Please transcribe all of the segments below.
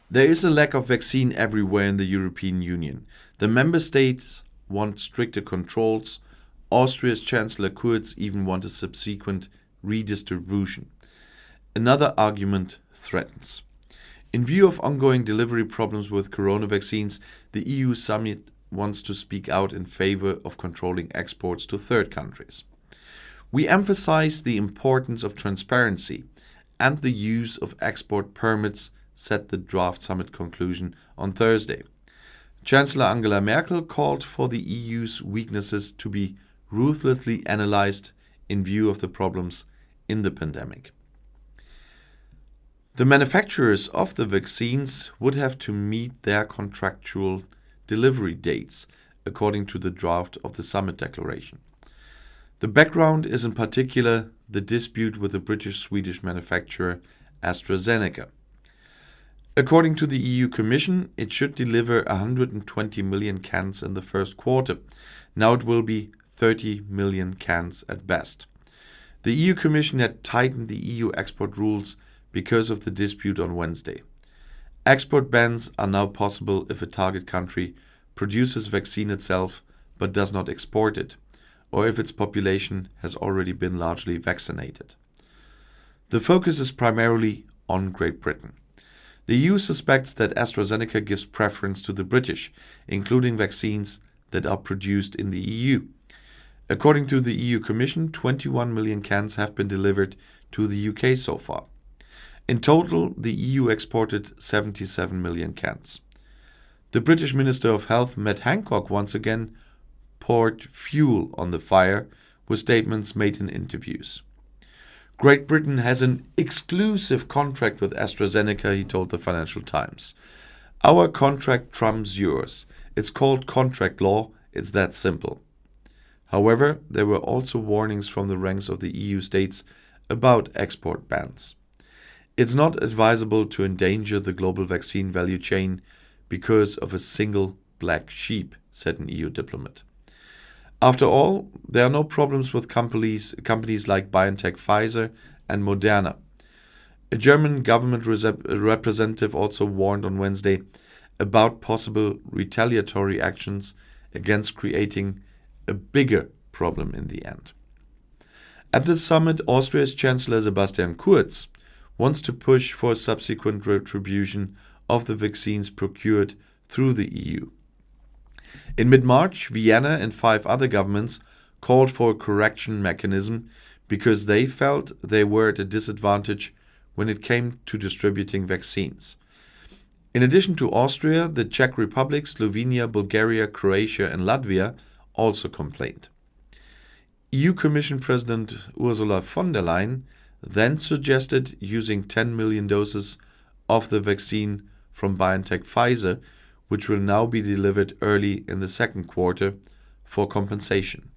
There is a lack of vaccine everywhere in the European Union. The member states want stricter controls. Austria's Chancellor Kurz even wants a subsequent redistribution. Another argument threatens. In view of ongoing delivery problems with corona vaccines, the EU summit wants to speak out in favor of controlling exports to third countries. We emphasize the importance of transparency and the use of export permits, said the draft summit conclusion on Thursday. Chancellor Angela Merkel called for the EU's weaknesses to be ruthlessly analyzed in view of the problems in the pandemic. The manufacturers of the vaccines would have to meet their contractual delivery dates, according to the draft of the summit declaration. The background is in particular the dispute with the British-Swedish manufacturer AstraZeneca. According to the EU Commission, it should deliver 120 million cans in the first quarter. Now it will be 30 million cans at best. The EU Commission had tightened the EU export rules because of the dispute on Wednesday. Export bans are now possible if a target country produces vaccine itself but does not export it, or if its population has already been largely vaccinated. The focus is primarily on Great Britain. The EU suspects that AstraZeneca gives preference to the British, including vaccines that are produced in the EU. According to the EU Commission, 21 million cans have been delivered to the UK so far. In total, the EU exported 77 million cans. The British Minister of Health, Matt Hancock, once again poured fuel on the fire with statements made in interviews. Great Britain has an exclusive contract with AstraZeneca, he told the Financial Times. Our contract trumps yours. It's called contract law. It's that simple. However, there were also warnings from the ranks of the EU states about export bans. It's not advisable to endanger the global vaccine value chain because of a single black sheep, said an EU diplomat. After all, there are no problems with companies like BioNTech, Pfizer, and Moderna. A German government representative also warned on Wednesday about possible retaliatory actions against creating a bigger problem in the end. At the summit, Austria's Chancellor Sebastian Kurz wants to push for a subsequent retribution of the vaccines procured through the EU. In mid-March, Vienna and 5 other governments called for a correction mechanism because they felt they were at a disadvantage when it came to distributing vaccines. In addition to Austria, the Czech Republic, Slovenia, Bulgaria, Croatia and Latvia also complained. EU Commission President Ursula von der Leyen then suggested using 10 million doses of the vaccine from BioNTech Pfizer, which will now be delivered early in the second quarter, for compensation.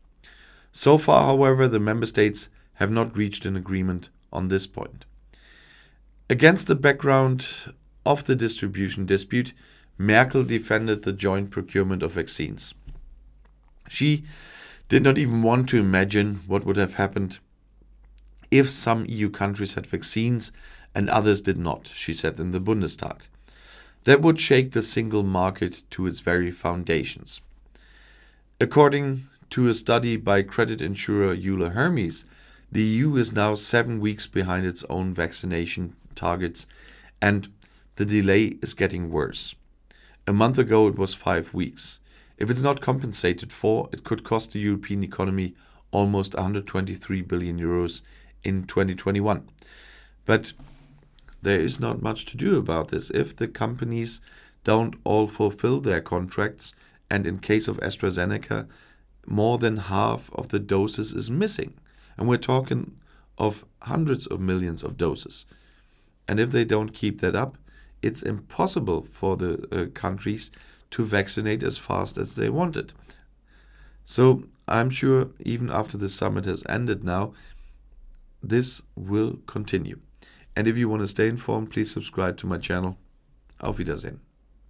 So far, however, the member states have not reached an agreement on this point. Against the background of the distribution dispute, Merkel defended the joint procurement of vaccines. She did not even want to imagine what would have happened if some EU countries had vaccines and others did not, she said in the Bundestag. That would shake the single market to its very foundations. According to a study by credit insurer Euler Hermes, the EU is now 7 weeks behind its own vaccination targets, and the delay is getting worse. A month ago it was 5 weeks. If it's not compensated for, it could cost the European economy almost 123 billion euros in 2021. But there is not much to do about this. If the companies don't all fulfill their contracts, and in case of AstraZeneca, more than half of the doses is missing. And we're talking of hundreds of millions of doses. And if they don't keep that up, it's impossible for the countries to vaccinate as fast as they wanted. So I'm sure even after the summit has ended now, this will continue. And if you want to stay informed, please subscribe to my channel. Auf Wiedersehen.